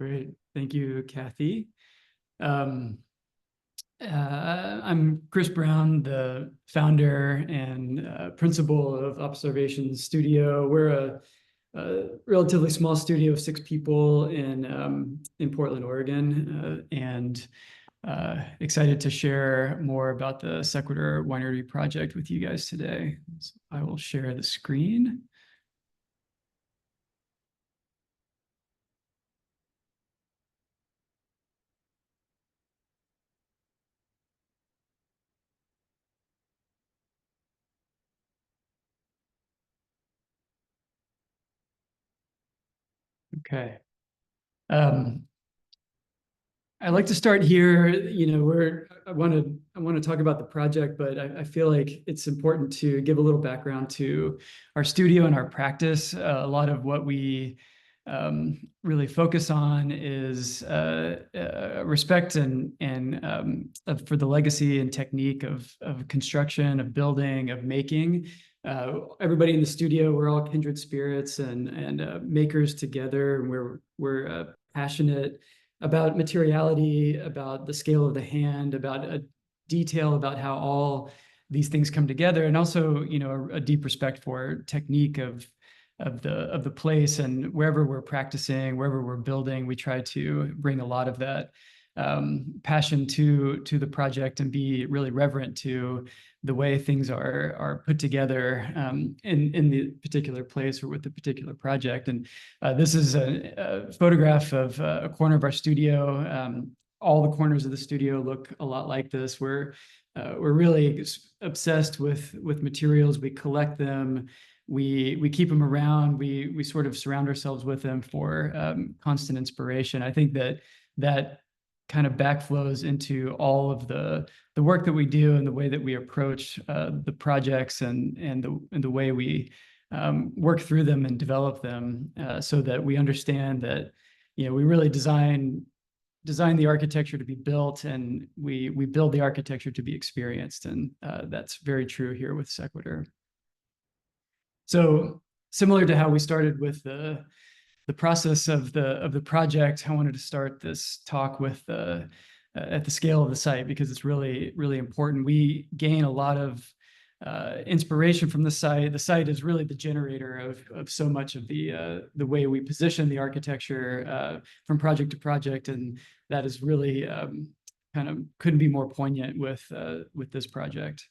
Great. Thank you, Kathy. I'm Chris Brown, the founder and principal of Observation Studio. We're a relatively small studio of 6 people in Portland, Oregon, and excited to share more about the Sequitur Winery project with you guys today. So I will share the screen. Okay. I'd like to start here. I want to talk about the project, but I feel like it's important to give a little background to our studio and our practice. A lot of what we really focus on is respect for the legacy and technique of construction, of building, of making. Everybody in the studio, we're all kindred spirits and makers together, and we're passionate about materiality, about the scale of the hand, about a detail about how all these things come together, and also, a deep respect for technique of the place. And wherever we're practicing, wherever we're building, we try to bring a lot of that passion to the project and be really reverent to the way things are put together in the particular place or with the particular project. And this is a photograph of a corner of our studio. All the corners of the studio look a lot like this. We're really obsessed with materials. We collect them. We keep them around. We sort of surround ourselves with them for constant inspiration. I think that kind of backflows into all of the work that we do and the way that we approach the projects and the way we work through them and develop them, so that we understand that we really design the architecture to be built, and we build the architecture to be experienced, and that's very true here with Sequitur. So similar to how we started with the process of the project, I wanted to start this talk with at the scale of the site, because it's really, really important. We gain a lot of inspiration from the site. The site is really the generator of so much of the way we position the architecture from project to project, and that is really kind of couldn't be more poignant with this project.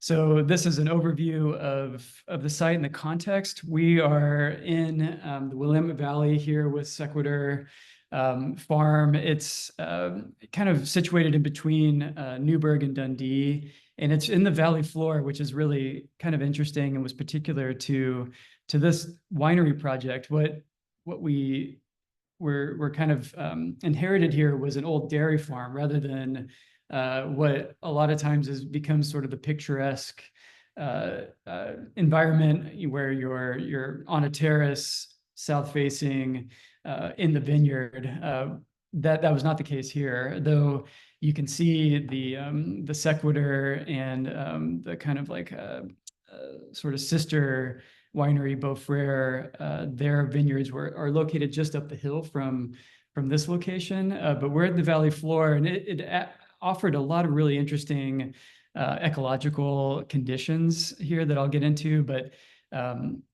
So this is an overview of the site and the context. We are in the Willamette Valley here with Sequitur Farm. It's kind of situated in between Newberg and Dundee, and it's in the valley floor, which is really kind of interesting and was particular to this winery project. What we were kind of inherited here was an old dairy farm, rather than what a lot of times becomes sort of the picturesque environment where you're on a terrace, south facing, in the vineyard. That was not the case here, though. You can see the Sequitur and the kind of like sort of sister winery, Beaufrere. Their vineyards are located just up the hill from this location, but we're at the valley floor, and it offered a lot of really interesting ecological conditions here that I'll get into. But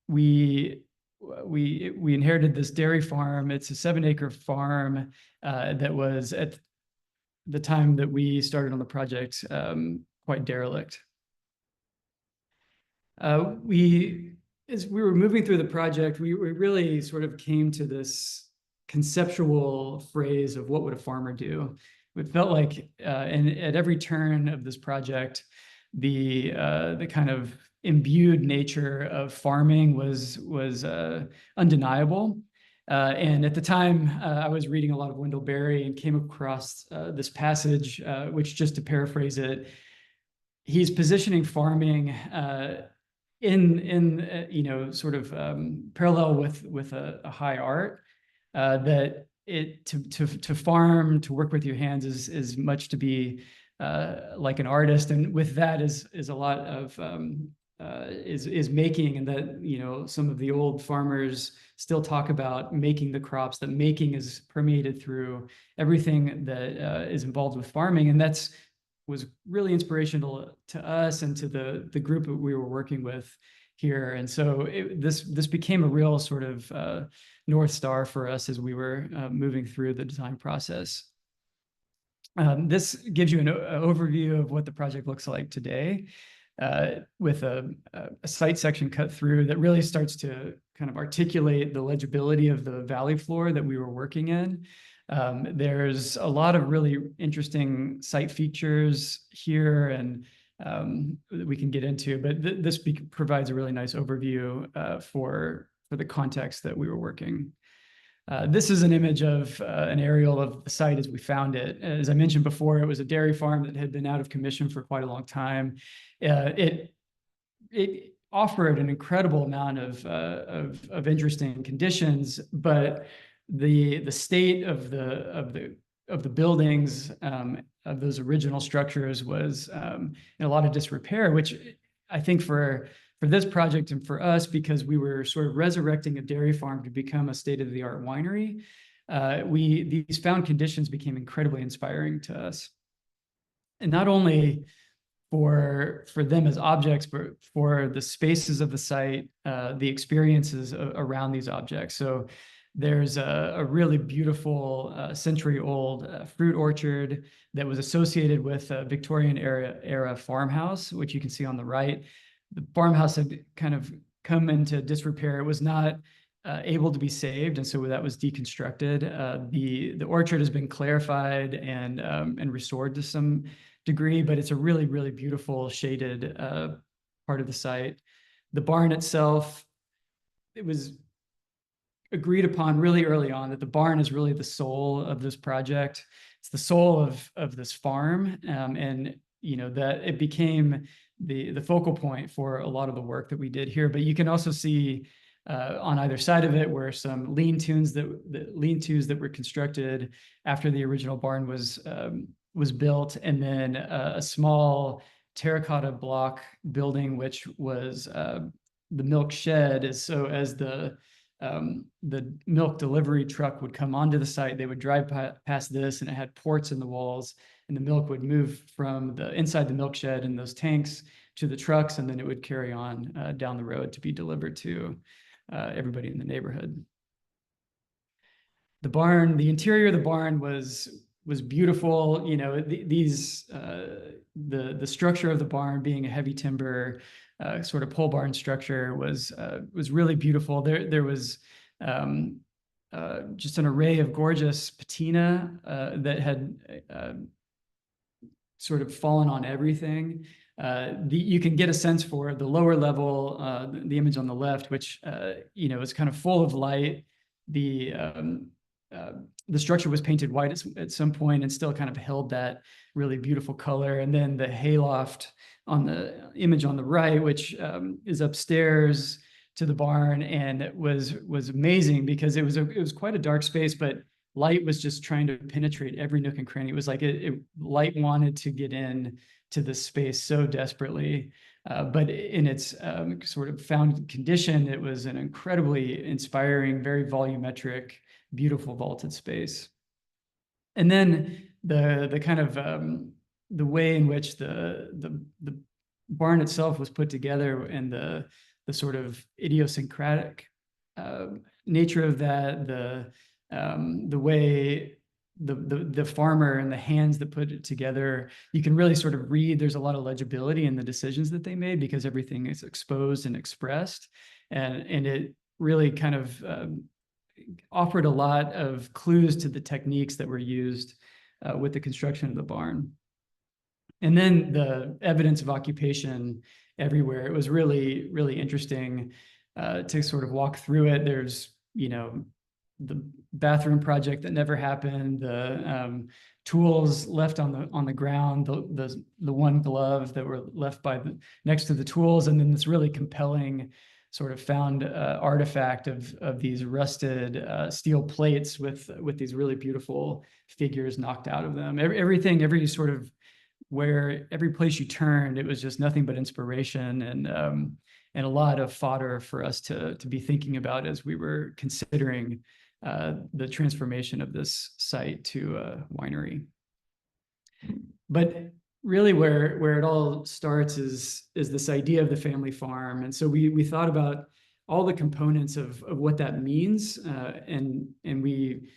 we inherited this dairy farm. It's a 7-acre farm that was, at the time that we started on the project, quite derelict. As we were moving through the project, we really sort of came to this conceptual phrase of what would a farmer do. It felt like, and at every turn of this project, the kind of imbued nature of farming was undeniable. And at the time, I was reading a lot of Wendell Berry and came across this passage, which, just to paraphrase it, he's positioning farming in sort of parallel with a high art, that to farm, to work with your hands is much to be like an artist, and with that is a lot of is making, and that, you know, some of the old farmers still talk about making the crops, that making is permeated through everything that is involved with farming. And was really inspirational to us and to the group that we were working with here. And so this became a real sort of North Star for us as we were moving through the design process. This gives you an overview of what the project looks like today, with a site section cut through that really starts to kind of articulate the legibility of the valley floor that we were working in. There's a lot of really interesting site features here, and we can get into, but this provides a really nice overview for the context that we were working. This is an image of an aerial of the site as we found it. As I mentioned before, it was a dairy farm that had been out of commission for quite a long time. It offered an incredible amount of interesting conditions, but the state of the buildings, of those original structures, was in a lot of disrepair, which I think for this project and for us, because we were sort of resurrecting a dairy farm to become a state-of-the-art winery, these found conditions became incredibly inspiring to us. And not only for them as objects, but for the spaces of the site, the experiences around these objects. So there's a really beautiful century-old fruit orchard that was associated with a Victorian era farmhouse, which you can see on the right. The farmhouse had kind of come into disrepair. It was not able to be saved, and so that was deconstructed. The orchard has been clarified and restored to some degree, but it's a really, really beautiful shaded part of the site. The barn itself, it was agreed upon really early on that the barn is really the soul of this project. It's the soul of this farm, and you know that it became the focal point for a lot of the work that we did here. But you can also see on either side of it were some lean-tos that were constructed after the original barn was built, and then a small terracotta block building, which was the milk shed. So as the milk delivery truck would come onto the site, they would drive past this, and it had ports in the walls, and the milk would move from the inside the milk shed in those tanks to the trucks, and then it would carry on down the road to be delivered to everybody in the neighborhood. The barn, the interior of the barn was beautiful. You know, the structure of the barn, being a heavy timber sort of pole barn structure, was really beautiful. There was just an array of gorgeous patina that had sort of fallen on everything. You can get a sense for the lower level, the image on the left, which you know, is kind of full of light. The structure was painted white at some point and still kind of held that really beautiful color. And then the hayloft on the image on the right, which is upstairs to the barn, and it was amazing because it was quite a dark space, but light was just trying to penetrate every nook and cranny. It was like light wanted to get in to this space so desperately, but in its sort of found condition, it was an incredibly inspiring, very volumetric, beautiful vaulted space. And then the kind of the way in which the barn itself was put together, and the sort of idiosyncratic nature of that, the way the farmer and the hands that put it together, you can really sort of read. There's a lot of legibility in the decisions that they made because everything is exposed and expressed, and it really kind of offered a lot of clues to the techniques that were used with the construction of the barn. And then the evidence of occupation everywhere. It was really, really interesting to sort of walk through it. There's, you know, the bathroom project that never happened, the tools left on the ground, the one glove that were left next to the tools, and then this really compelling sort of found artifact of these rusted steel plates with these really beautiful figures knocked out of them. Every sort of where every place you turned, it was just nothing but inspiration and a lot of fodder for us to be thinking about as we were considering the transformation of this site to a winery. But really where it all starts is this idea of the family farm. And so we thought about all the components of what that means, and we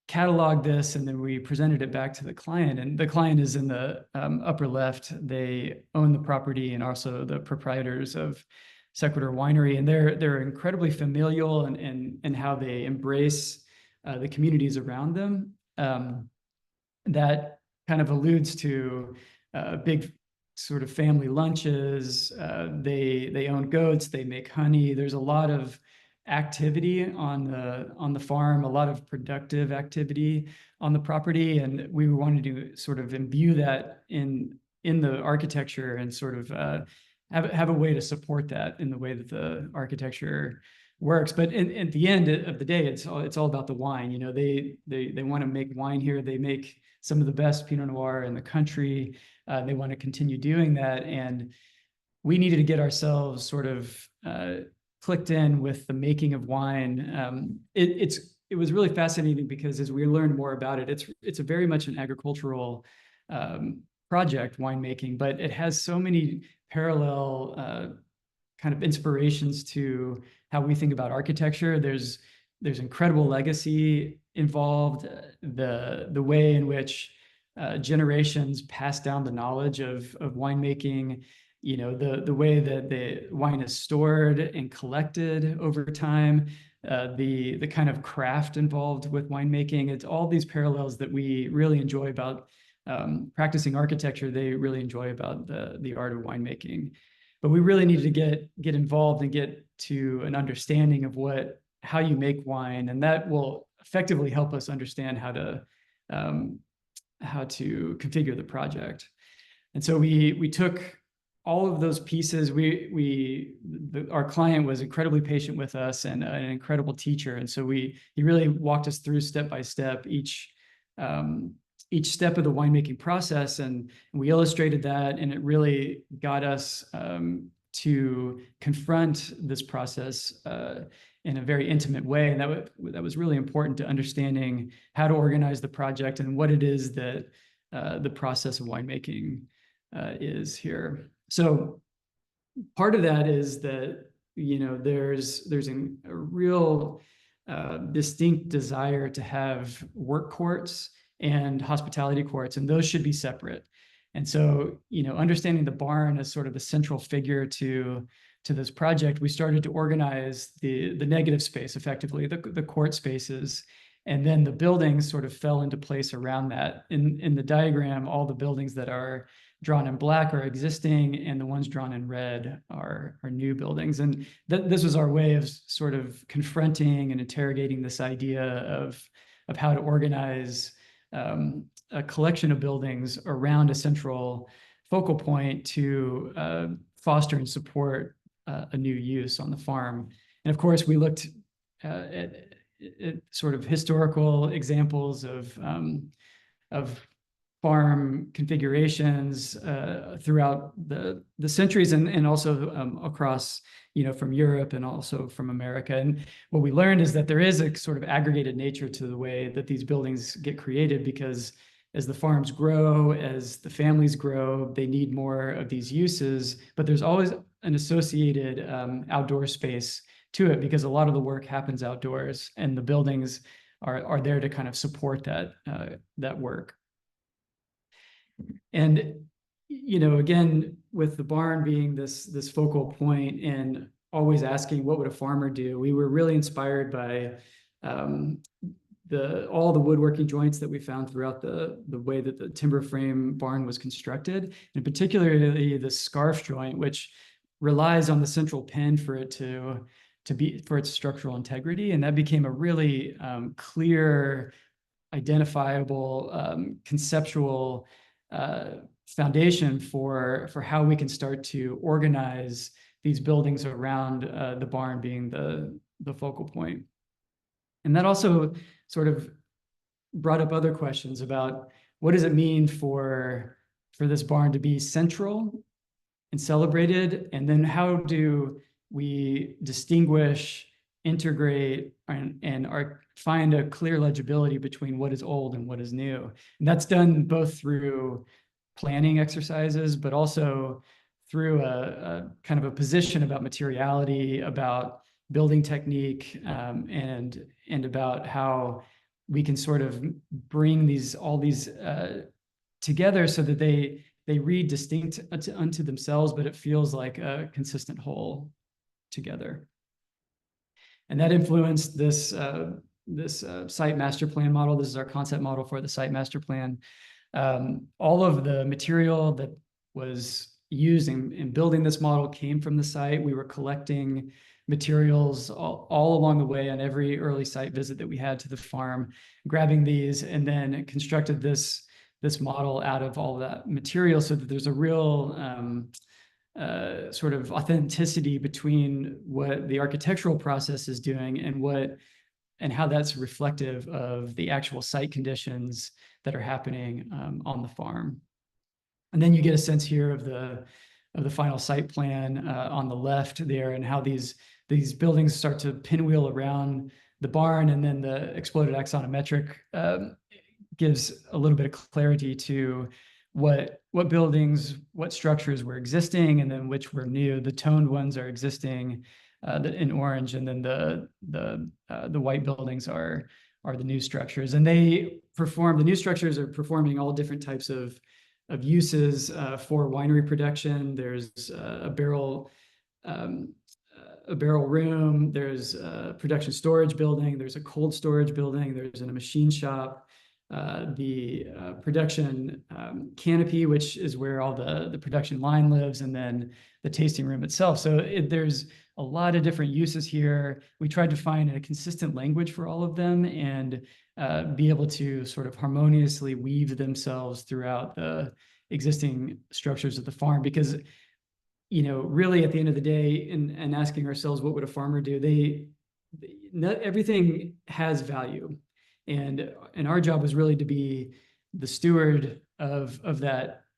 cataloged this, and then we presented it back to the client. And the client is in the upper left. They own the property and also the proprietors of Sequitur Winery, and they're incredibly familial in how they embrace the communities around them. That kind of alludes to big sort of family lunches. They own goats. They make honey. There's a lot of activity on the farm, a lot of productive activity on the property, and we wanted to sort of imbue that in the architecture and sort of have a way to support that in the way that the architecture works. But at the end of the day, it's all about the wine. You know, they want to make wine here. They make some of the best Pinot Noir in the country. They want to continue doing that, and we needed to get ourselves sort of clicked in with the making of wine. It was really fascinating because as we learned more about it, it's a very much an agricultural project, winemaking, but it has so many parallel kind of inspirations to how we think about architecture. There's incredible legacy involved, the way in which generations pass down the knowledge of winemaking, you know, the way that the wine is stored and collected over time, the kind of craft involved with winemaking. It's all these parallels that we really enjoy about practicing architecture. They really enjoy about the art of winemaking. But we really needed to get involved and get to an understanding of how you make wine, and that will effectively help us understand how to configure the project. And so we took all of those pieces. Our client was incredibly patient with us and an incredible teacher, and so he really walked us through step by step each step of the winemaking process, and we illustrated that, and it really got us to confront this process in a very intimate way. And that was really important to understanding how to organize the project and what it is that the process of winemaking is here. So part of that is that, you know, there's a real distinct desire to have work courts and hospitality courts, and those should be separate. And so, you know, understanding the barn as sort of the central figure to this project, we started to organize the negative space, effectively, the court spaces, and then the buildings sort of fell into place around that. In the diagram, all the buildings that are drawn in black are existing, and the ones drawn in red are new buildings. And this was our way of sort of confronting and interrogating this idea of how to organize a collection of buildings around a central focal point to foster and support a new use on the farm. And of course, we looked at sort of historical examples of farm configurations throughout the centuries, and also across, you know, from Europe and also from America. And what we learned is that there is a sort of aggregated nature to the way that these buildings get created, because as the farms grow, as the families grow, they need more of these uses, but there's always an associated outdoor space to it, because a lot of the work happens outdoors, and the buildings are there to kind of support that work. And, you know, again, with the barn being this focal point and always asking what would a farmer do, we were really inspired by all the woodworking joints that we found throughout the way that the timber frame barn was constructed, and particularly the scarf joint, which relies on the central pin for its structural integrity. And that became a really clear, identifiable, conceptual foundation for how we can start to organize these buildings around the barn being the focal point. And that also sort of brought up other questions about what does it mean for for this barn to be central and celebrated? And then how do we distinguish, integrate, and find a clear legibility between what is old and what is new? And that's done both through planning exercises, but also through a kind of a position about materiality, about building technique, and about how we can sort of bring all these together so that they read distinct unto themselves, but it feels like a consistent whole together. And that influenced this site master plan model. This is our concept model for the site master plan. All of the material that was used in building this model came from the site. We were collecting materials all along the way on every early site visit that we had to the farm, grabbing these, and then constructed this model out of all of that material so that there's a real sort of authenticity between what the architectural process is doing and how that's reflective of the actual site conditions that are happening on the farm. And then you get a sense here of the final site plan on the left there, and how these buildings start to pinwheel around the barn, and then the exploded axonometric gives a little bit of clarity to what buildings, what structures were existing, and then which were new. The toned ones are existing in orange, and then the white buildings are the new structures. And the new structures are performing all different types of uses for winery production. There's a barrel room, there's a production storage building, there's a cold storage building, there's a machine shop, the production canopy, which is where all the production line lives, and then the tasting room itself. So there's a lot of different uses here. We tried to find a consistent language for all of them and be able to sort of harmoniously weave themselves throughout the existing structures of the farm, because really at the end of the day, and asking ourselves, what would a farmer do? Not everything has value. And our job was really to be the steward of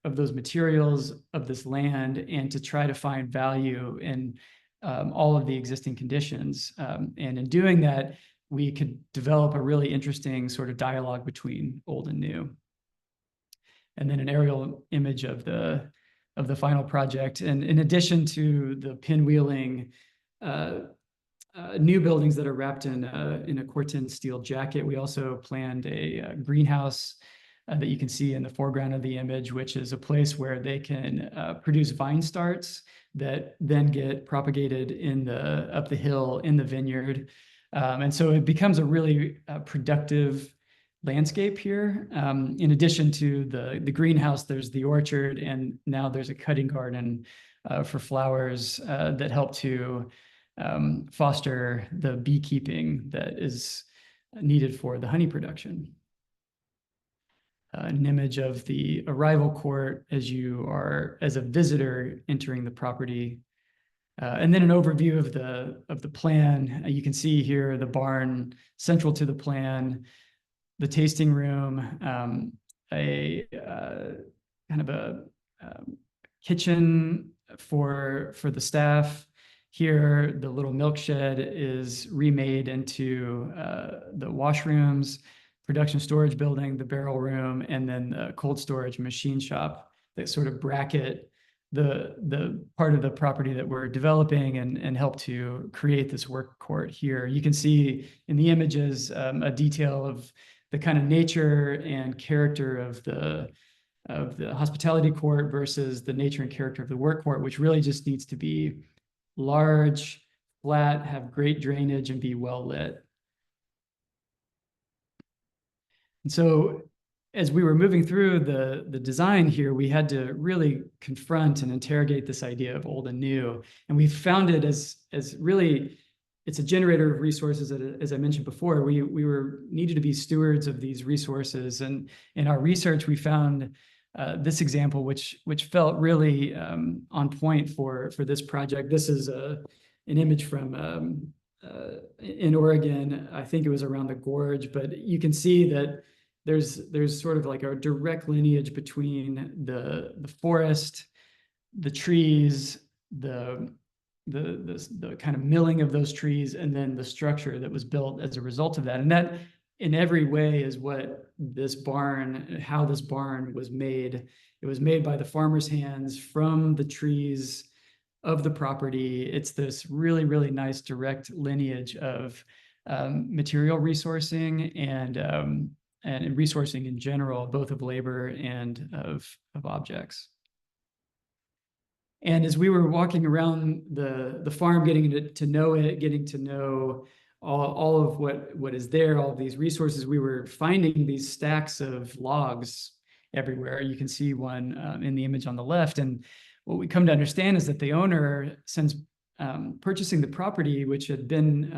those materials, of this land, and to try to find value in all of the existing conditions. And in doing that, we could develop a really interesting sort of dialogue between old and new. And then an aerial image of the final project. And in addition to the pinwheeling new buildings that are wrapped in a Corten steel jacket, we also planned a greenhouse that you can see in the foreground of the image, which is a place where they can produce vine starts that then get propagated up the hill in the vineyard. And so it becomes a really productive landscape here. In addition to the greenhouse, there's the orchard, and now there's a cutting garden for flowers that help to foster the beekeeping that is needed for the honey production. An image of the arrival court as a visitor entering the property. And then an overview of the plan. You can see here the barn central to the plan, the tasting room, a kind of a kitchen for the staff. Here, the little milk shed is remade into the washrooms, production storage building, the barrel room, and then the cold storage machine shop that sort of bracket the part of the property that we're developing and help to create this work court here. You can see in the images a detail of the kind of nature and character of the hospitality court versus the nature and character of the work court, which really just needs to be large, flat, have great drainage, and be well lit. And so as we were moving through the design here, we had to really confront and interrogate this idea of old and new. And we found it as really, it's a generator of resources that, as I mentioned before, we needed to be stewards of these resources. And in our research, we found this example, which felt really on point for this project. This is an image from in Oregon. I think it was around the gorge, but you can see that there's sort of like a direct lineage between the forest, the trees, the kind of milling of those trees, and then the structure that was built as a result of that. And that in every way is what this barn, how this barn was made. It was made by the farmer's hands from the trees of the property. It's this really, really nice direct lineage of material resourcing and resourcing in general, both of labor and of objects. And as we were walking around the farm, getting to know it, getting to know all of what is there, all of these resources, we were finding these stacks of logs everywhere. You can see one in the image on the left. And what we come to understand is that the owner, since purchasing the property, which had been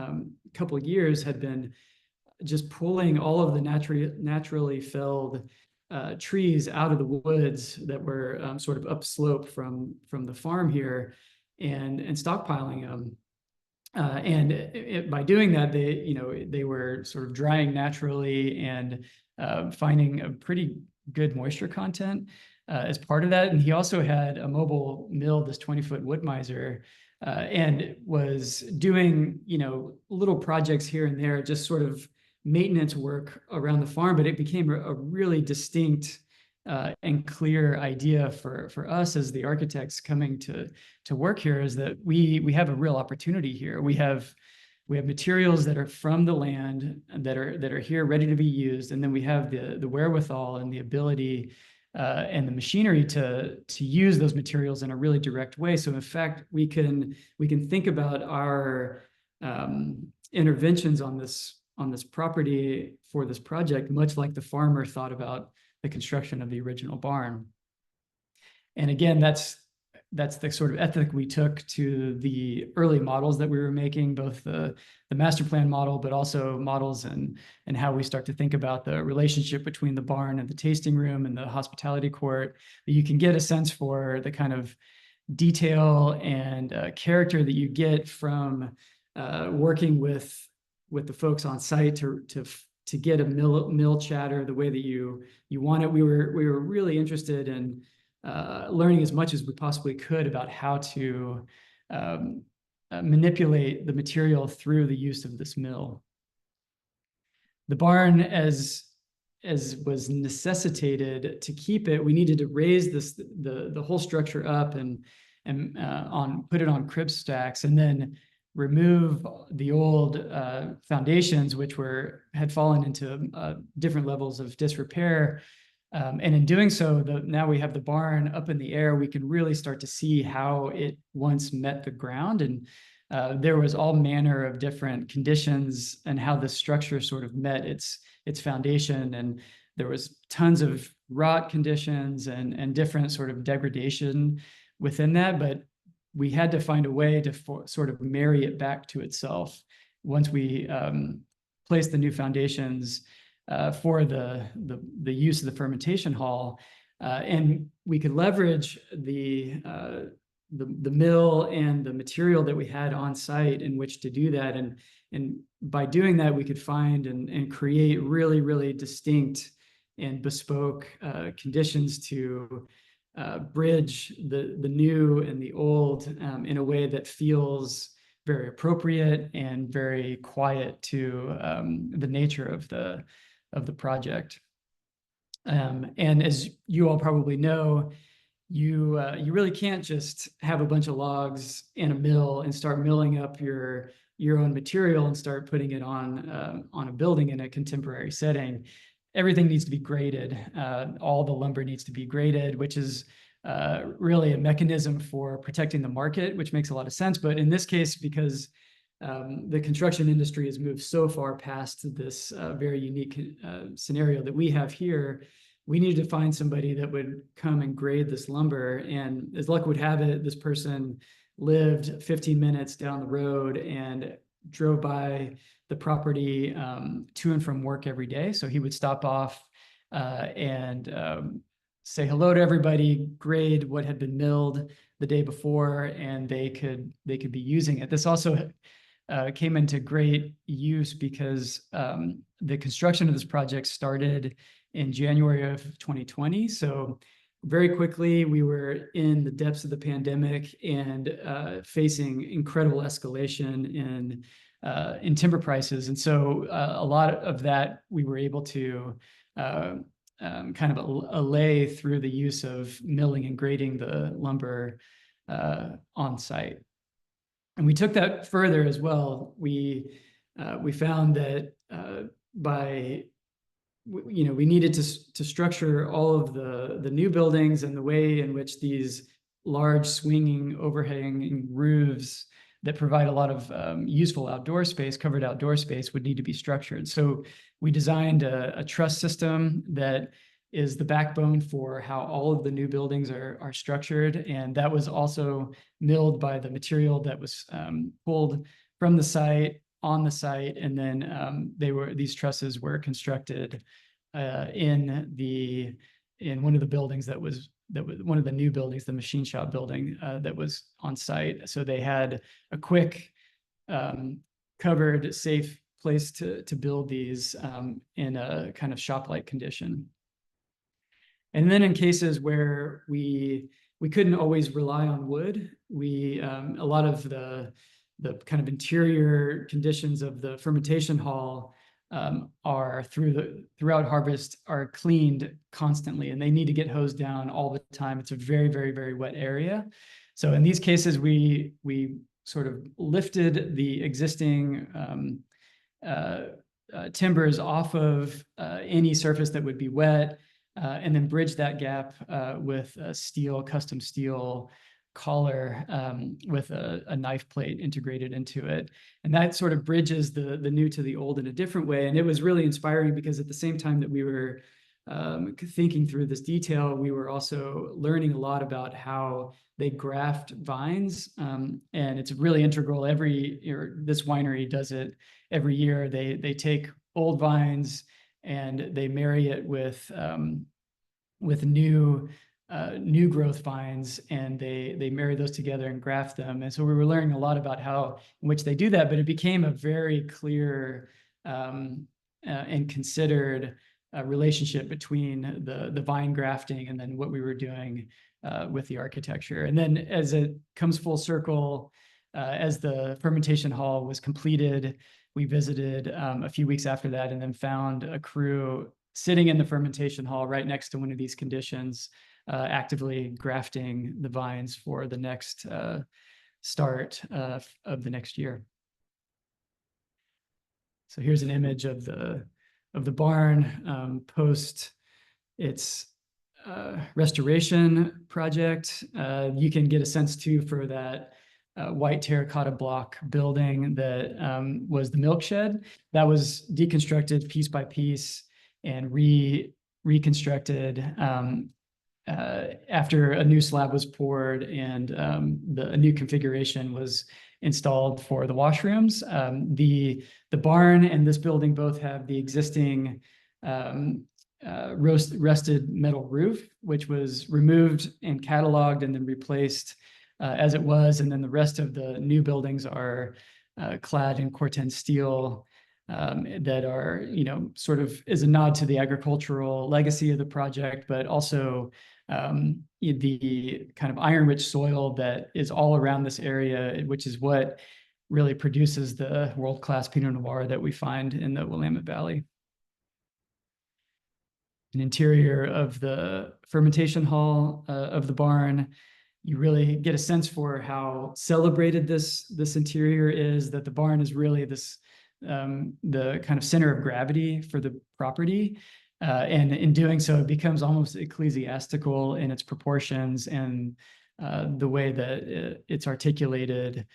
a couple of years, had been just pulling all of the naturally felled trees out of the woods that were sort of upslope from the farm here, and stockpiling them. By doing that, they were sort of drying naturally and finding a pretty good moisture content as part of that. And he also had a mobile mill, this 20-foot wood miser, and was doing little projects here and there, just sort of maintenance work around the farm. But it became a really distinct and clear idea for us as the architects coming to work here, is that we have a real opportunity here. We have materials that are from the land that are here ready to be used, and then we have the wherewithal and the ability and the machinery to use those materials in a really direct way. So in fact, we can think about our interventions on this property for this project, much like the farmer thought about the construction of the original barn. And again, that's the sort of ethic we took to the early models that we were making, both the master plan model, but also models and how we start to think about the relationship between the barn and the tasting room and the hospitality court. You can get a sense for the kind of detail and character that you get from working with the folks on site to get a mill chatter the way that you want it. We were really interested in learning as much as we possibly could about how to manipulate the material through the use of this mill. The barn, as was necessitated to keep it, we needed to raise the whole structure up and put it on crib stacks, and then remove the old foundations, which had fallen into different levels of disrepair. And in doing so, now we have the barn up in the air. We can really start to see how it once met the ground. And there was all manner of different conditions and how the structure sort of met its foundation. And there was tons of rot conditions and different sort of degradation within that. But we had to find a way to sort of marry it back to itself once we placed the new foundations for the use of the fermentation hall, and we could leverage the mill and the material that we had on site in which to do that. And by doing that, we could find and create really, really distinct and bespoke conditions to bridge the new and the old in a way that feels very appropriate and very quiet to the nature of the project. And as you all probably know, you really can't just have a bunch of logs in a mill and start milling up your own material and start putting it on a building in a contemporary setting. Everything needs to be graded. All the lumber needs to be graded, which is really a mechanism for protecting the market, which makes a lot of sense. But in this case, because the construction industry has moved so far past this very unique scenario that we have here, we needed to find somebody that would come and grade this lumber. And as luck would have it, this person lived 15 minutes down the road and drove by the property to and from work every day. So he would stop off and say hello to everybody, grade what had been milled the day before, and they could be using it. This also came into great use because the construction of this project started in January of 2020. So very quickly, we were in the depths of the pandemic and facing incredible escalation in timber prices. And so a lot of that we were able to kind of allay through the use of milling and grading the lumber on site. And we took that further as well. We found that we needed to structure all of the new buildings and the way in which these large swinging overhanging roofs that provide a lot of useful outdoor space, covered outdoor space, would need to be structured. So we designed a truss system that is the backbone for how all of the new buildings are structured. And that was also milled by the material that was pulled from the site, on the site. And then these trusses were constructed in one of the buildings that was one of the new buildings, the machine shop building that was on site. So they had a quick, covered, safe place to build these in a kind of shop-like condition. And then in cases where we couldn't always rely on wood, a lot of the kind of interior conditions of the fermentation hall throughout harvest are cleaned constantly, and they need to get hosed down all the time. It's a very, very, very wet area. So in these cases, we sort of lifted the existing timbers off of any surface that would be wet, and then bridged that gap with a custom steel collar with a knife plate integrated into it. And that sort of bridges the new to the old in a different way. And it was really inspiring because at the same time that we were thinking through this detail, we were also learning a lot about how they graft vines. And it's really integral. This winery does it every year. They take old vines and they marry it with new growth vines, and they marry those together and graft them. And so we were learning a lot about how in which they do that, but it became a very clear and considered relationship between the vine grafting and then what we were doing with the architecture. And then as it comes full circle, as the fermentation hall was completed, we visited a few weeks after that and then found a crew sitting in the fermentation hall right next to one of these conditions, actively grafting the vines for the next start of the next year. So here's an image of the barn post its restoration project. You can get a sense too for that white terracotta block building that was the milk shed. That was deconstructed piece by piece and reconstructed after a new slab was poured and a new configuration was installed for the washrooms. The barn and this building both have the existing rusted metal roof, which was removed and cataloged and then replaced as it was. And then the rest of the new buildings are clad in Corten steel that are, sort of is a nod to the agricultural legacy of the project, but also the kind of iron-rich soil that is all around this area, which is what really produces the world-class Pinot Noir that we find in the Willamette Valley. An interior of the fermentation hall of the barn, you really get a sense for how celebrated this interior is, that the barn is really the kind of center of gravity for the property. And in doing so, it becomes almost ecclesiastical in its proportions and the way that it's articulated.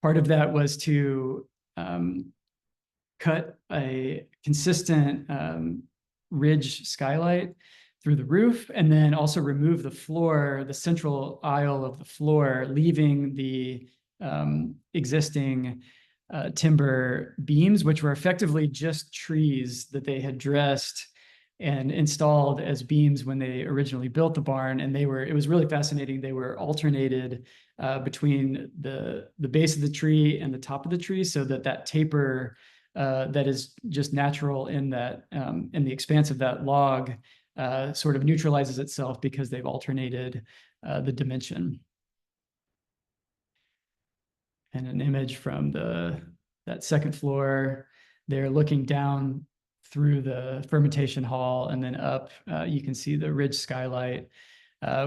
Part of that was to cut a consistent ridge skylight through the roof, and then also remove the floor, the central aisle of the floor, leaving the existing timber beams, which were effectively just trees that they had dressed and installed as beams when they originally built the barn. And it was really fascinating. They were alternated between the base of the tree and the top of the tree, so that taper that is just natural in the expanse of that log sort of neutralizes itself because they've alternated the dimension. And an image from that second floor. They're looking down through the fermentation hall, and then up, you can see the ridge skylight.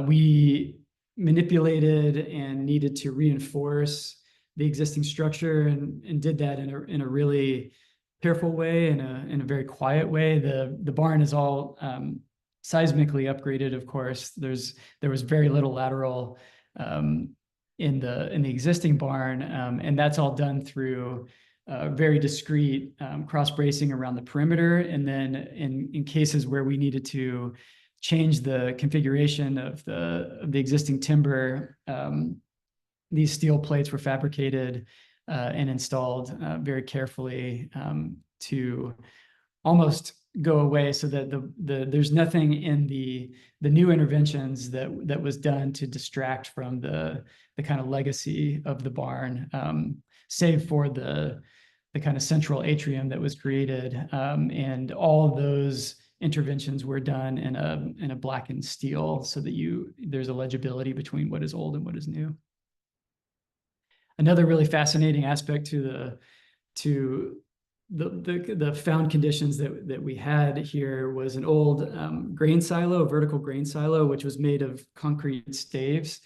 We manipulated and needed to reinforce the existing structure, and did that in a really careful way, in a very quiet way. The barn is all seismically upgraded, of course. There was very little lateral in the existing barn, and that's all done through very discreet cross bracing around the perimeter. And then in cases where we needed to change the configuration of the existing timber, these steel plates were fabricated and installed very carefully to almost go away, so that there's nothing in the new interventions that was done to distract from the kind of legacy of the barn, save for the kind of central atrium that was created. And all of those interventions were done in a blackened steel, so that there's a legibility between what is old and what is new. Another really fascinating aspect to the found conditions that we had here was an old grain silo, a vertical grain silo, which was made of concrete staves.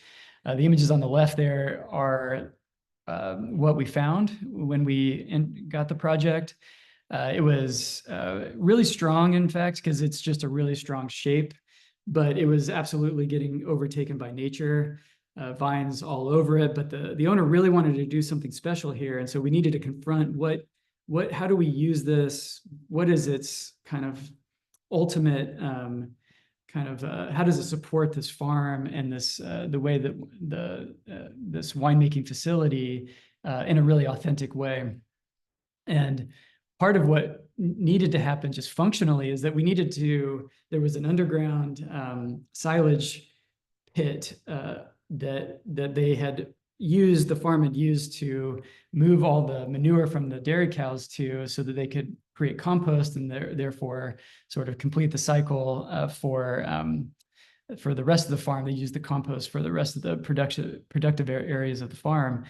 The images on the left there are what we found when we got the project. It was really strong, in fact, because it's just a really strong shape, but it was absolutely getting overtaken by nature. Vines all over it, but the owner really wanted to do something special here, and so we needed to confront how do we use this? What is its kind of ultimate how does it support this farm and this the way that this winemaking facility in a really authentic way? And part of what needed to happen just functionally is that there was an underground silage pit that the farm had used to move all the manure from the dairy cows so that they could create compost, and therefore sort of complete the cycle for the rest of the farm. They used the compost for the rest of the productive areas of the farm.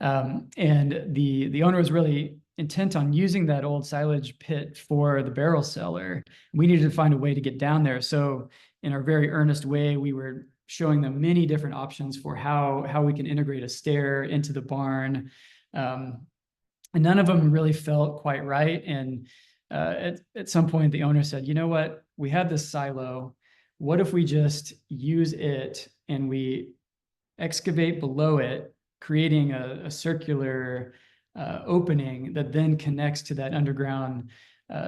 And the owner was really intent on using that old silage pit for the barrel cellar. We needed to find a way to get down there. So in our very earnest way, we were showing them many different options for how we can integrate a stair into the barn. And none of them really felt quite right. And at some point, the owner said, you know what, we have this silo. What if we just use it and we excavate below it, creating a circular opening that then connects to that underground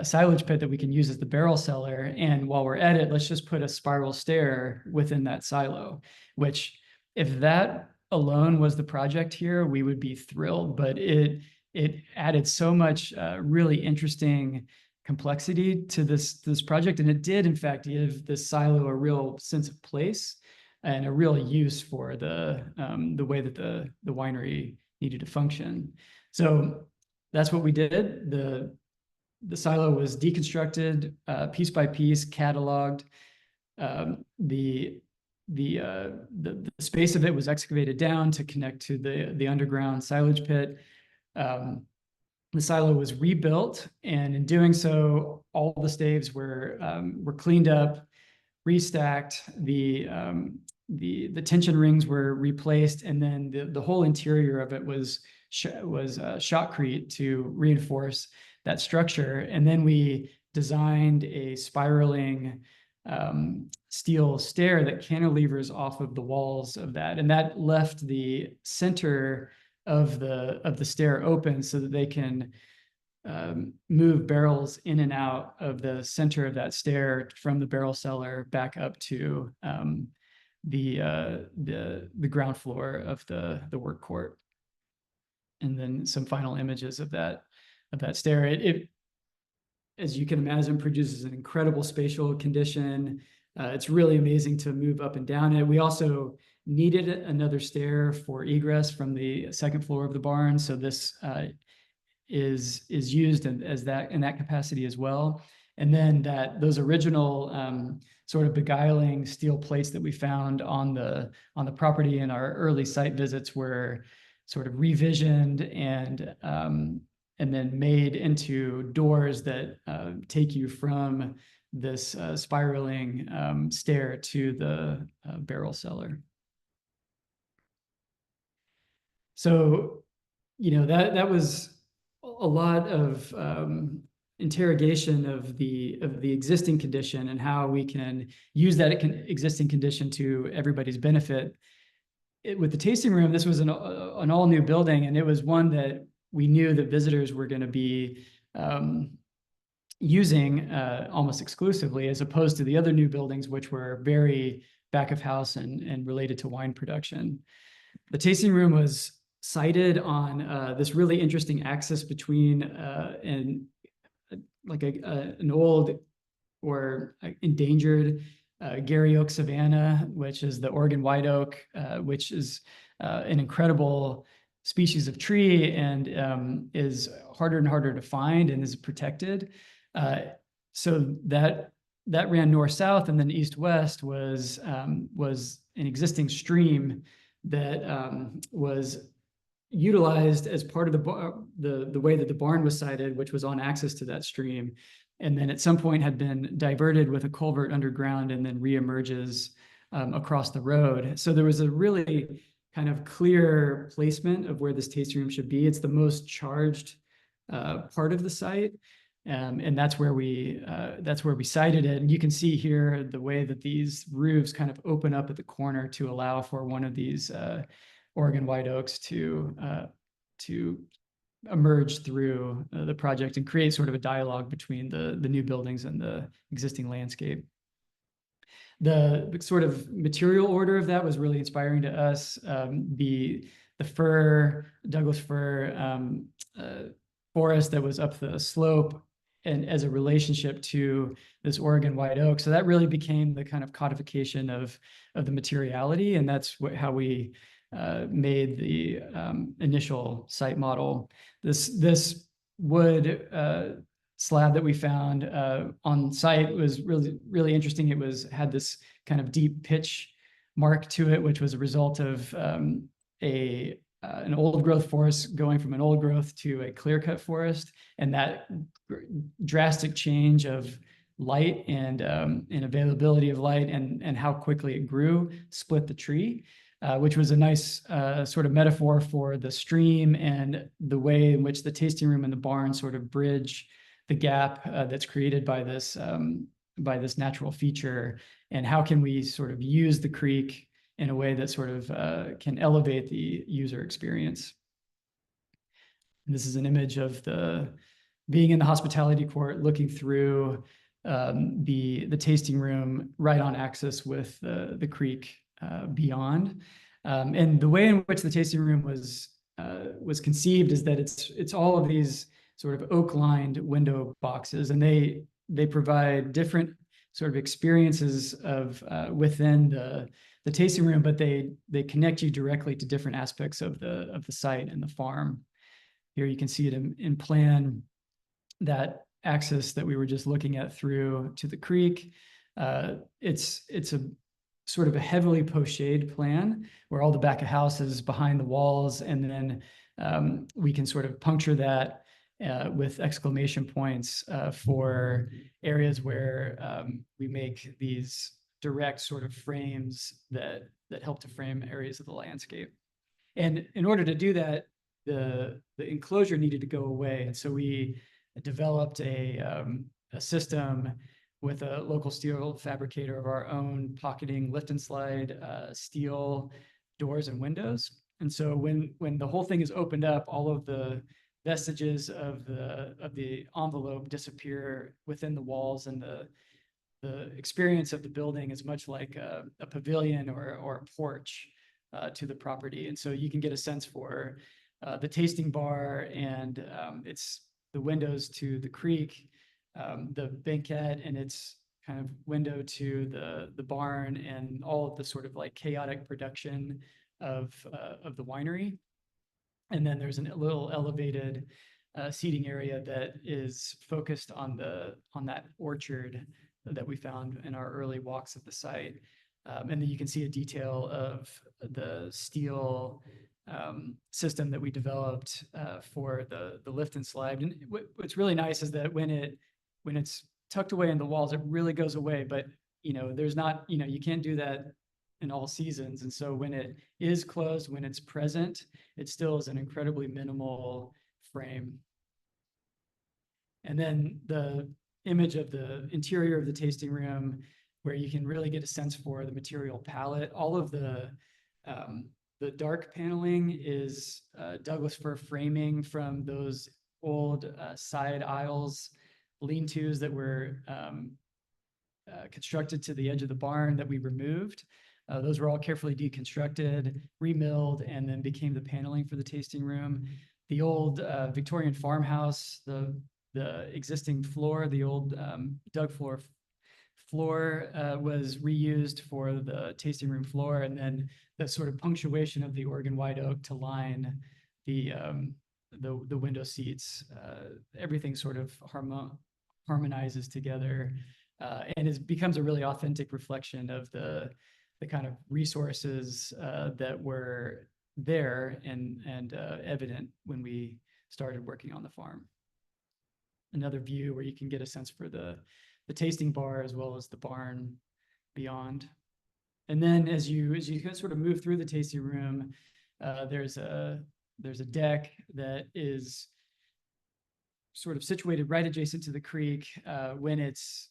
silage pit that we can use as the barrel cellar. And while we're at it, let's just put a spiral stair within that silo, which, if that alone was the project here, we would be thrilled. But it added so much really interesting complexity to this project. And it did, in fact, give this silo a real sense of place and a real use for the way that the winery needed to function. So that's what we did. The silo was deconstructed piece by piece, cataloged. The space of it was excavated down to connect to the underground silage pit. The silo was rebuilt, and in doing so, all the staves were cleaned up, restacked. The tension rings were replaced, and then the whole interior of it was shotcrete to reinforce that structure. And then we designed a spiraling steel stair that cantilevers off of the walls of that, and that left the center of the stair open so that they can move barrels in and out of the center of that stair from the barrel cellar back up to the ground floor of the work court. And then some final images of that stair. as you can imagine, produces an incredible spatial condition. It's really amazing to move up and down it. We also needed another stair for egress from the second floor of the barn. So this is used as that in that capacity as well. And then those original sort of beguiling steel plates that we found on the property in our early site visits were sort of revisioned and then made into doors that take you from this spiraling stair to the barrel cellar. So, that was a lot of interrogation of the existing condition and how we can use that existing condition to everybody's benefit. With the tasting room, this was an all new building, and it was one that we knew that visitors were going to be using almost exclusively, as opposed to the other new buildings, which were very back of house and related to wine production. The tasting room was sited on this really interesting axis between an old or endangered Gary oak savanna, which is the Oregon white oak, which is an incredible species of tree and is harder and harder to find and is protected. So that ran north-south, and then east-west was an existing stream that was utilized as part of the way that the barn was sited, which was on access to that stream. And then at some point had been diverted with a culvert underground and then reemerges across the road. So there was a really kind of clear placement of where this tasting room should be. It's the most charged part of the site. And that's where we sited it. And you can see here the way that these roofs kind of open up at the corner to allow for one of these Oregon white oaks to emerge through the project and create sort of a dialogue between the new buildings and the existing landscape. The sort of material order of that was really inspiring to us. The Douglas fir forest that was up the slope, and as a relationship to this Oregon white oak. So that really became the kind of codification of the materiality, and that's how we made the initial site model. This wood slab that we found on site was really interesting. It had this kind of deep pitch mark to it, which was a result of an old growth forest going from an old growth to a clear cut forest, and that drastic change of light and availability of light and how quickly it grew split the tree, which was a nice sort of metaphor for the stream and the way in which the tasting room and the barn sort of bridge the gap that's created by this natural feature, and how can we sort of use the creek in a way that sort of can elevate the user experience. And this is an image of being in the hospitality court, looking through the tasting room right on axis with the creek beyond. And the way in which the tasting room was conceived is that it's all of these sort of oak-lined window boxes, and they provide different sort of experiences of within the tasting room, but they connect you directly to different aspects of the site and the farm. Here you can see it in plan, that axis that we were just looking at through to the creek. It's a sort of a heavily pochade plan where all the back of house is behind the walls, and then we can sort of puncture that with exclamation points for areas where we make these direct sort of frames that help to frame areas of the landscape. And in order to do that, the enclosure needed to go away. And so we developed a system with a local steel fabricator of our own, pocketing lift and slide steel doors and windows. And so when the whole thing is opened up, all of the vestiges of the envelope disappear within the walls, and the experience of the building is much like a pavilion or a porch to the property. And so you can get a sense for the tasting bar and it's the windows to the creek the banquette and its kind of window to the barn and all of the sort of like chaotic production of the winery. And then there's a little elevated seating area that is focused on that orchard that we found in our early walks of the site. And then you can see a detail of the steel system that we developed for the lift and slide. And what's really nice is that when it's tucked away in the walls, it really goes away. But there's not, you can't do that in all seasons. And so when it is closed, when it's present, it still is an incredibly minimal frame. And then the image of the interior of the tasting room, where you can really get a sense for the material palette. All of the dark paneling is Douglas fir framing from those old side aisles, lean-tos that were constructed to the edge of the barn that we removed. Those were all carefully deconstructed, remilled, and then became the paneling for the tasting room. The old Victorian farmhouse, the existing floor, the old Doug floor was reused for the tasting room floor, and then the sort of punctuation of the Oregon white oak to line the window seats. Everything sort of harmonizes together, and becomes a really authentic reflection of the kind of resources that were there and evident when we started working on the farm. Another view where you can get a sense for the tasting bar as well as the barn beyond. And then as you sort of move through the tasting room, there's a deck that is sort of situated right adjacent to the creek. When it's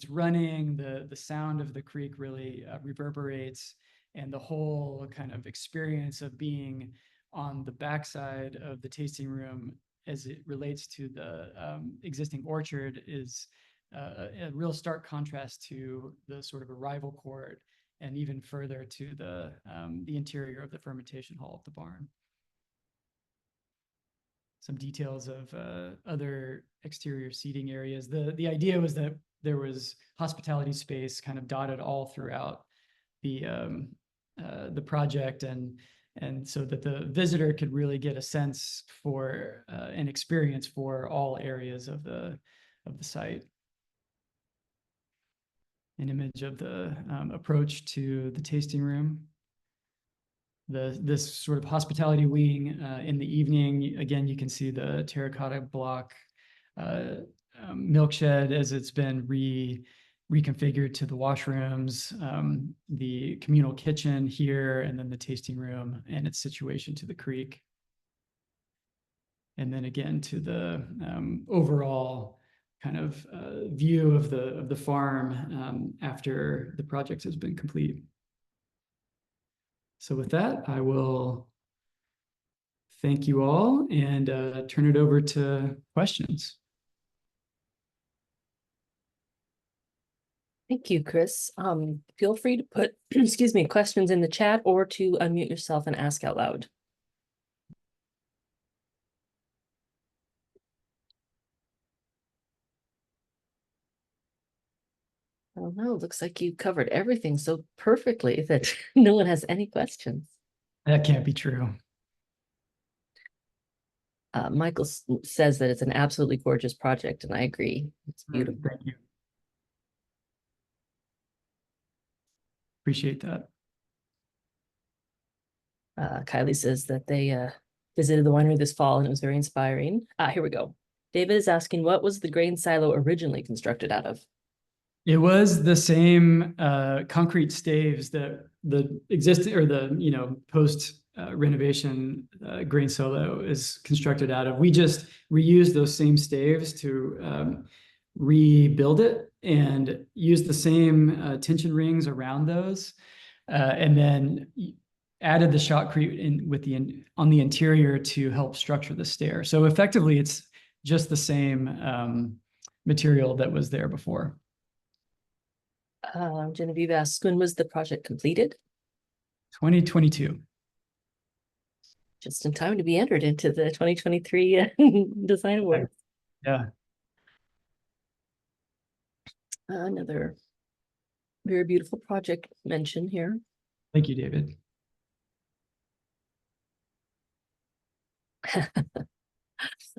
running, the sound of the creek really reverberates, and the whole kind of experience of being on the backside of the tasting room as it relates to the existing orchard is a real stark contrast to the sort of arrival court, and even further to the interior of the fermentation hall of the barn. Some details of other exterior seating areas. The idea was that there was hospitality space kind of dotted all throughout the project, and so that the visitor could really get a sense for an experience for all areas of the site. An image of the approach to the tasting room. This sort of hospitality wing in the evening. Again, you can see the terracotta block milk shed as it's been reconfigured to the washrooms, the communal kitchen here, and then the tasting room and its situation to the creek. And then again to the overall kind of view of the farm after the project has been complete. So with that, I will thank you all and turn it over to questions. Thank you, Chris. Feel free to put, excuse me, questions in the chat or to unmute yourself and ask out loud. Oh no, looks like you covered everything so perfectly that no one has any questions. That can't be true. Michael says that it's an absolutely gorgeous project, and I agree. It's beautiful. Thank you. Appreciate that. Kylie says that they visited the winery this fall and it was very inspiring. Here we go. David is asking, what was the grain silo originally constructed out of? It was the same concrete staves that the existing or the post renovation grain silo is constructed out of. We just reused those same staves to rebuild it and use the same tension rings around those, and then added the shotcrete in on the interior to help structure the stair. So effectively, it's just the same material that was there before. Genevieve asks, when was the project completed? 2022. Just in time to be entered into the 2023 design awards. Yeah. Another very beautiful project mention here. Thank you, David.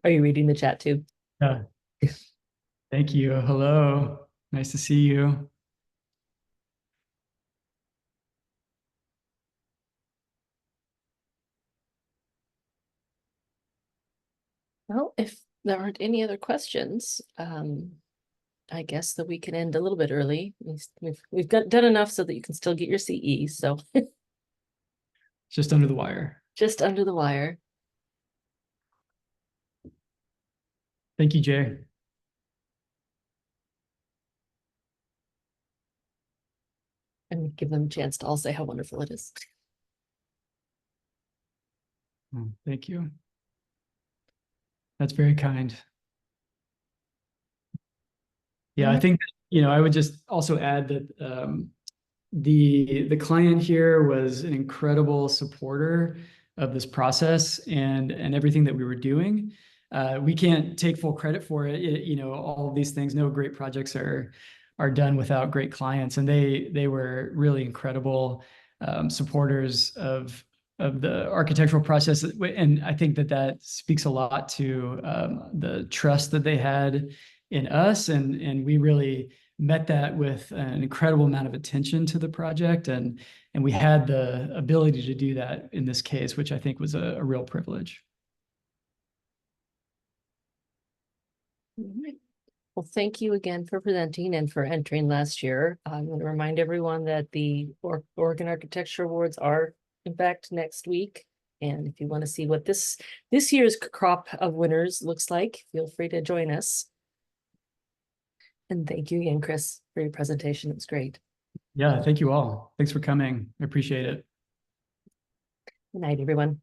Are you reading the chat too? Yeah. Thank you. Hello. Nice to see you. Well, if there aren't any other questions, I guess that we can end a little bit early. We've done enough so that you can still get your CE. So Just under the wire. just under the wire. Thank you, Jay. And give them a chance to all say how wonderful it is. Oh, thank you. That's very kind. Yeah, I think, I would just also add that the client here was an incredible supporter of this process and everything that we were doing. We can't take full credit for it. All of these things, no great projects are done without great clients, and they were really incredible supporters of the architectural process. And I think that speaks a lot to the trust that they had in us, and we really met that with an incredible amount of attention to the project, and we had the ability to do that in this case, which I think was a real privilege. All right. Well, thank you again for presenting and for entering last year. I'm going to remind everyone that the Oregon Architecture Awards are, in fact, next week. And if you want to see what this year's crop of winners looks like, feel free to join us. And thank you again, Chris, for your presentation. It was great. Yeah, thank you all. Thanks for coming. I appreciate it. Good night, everyone.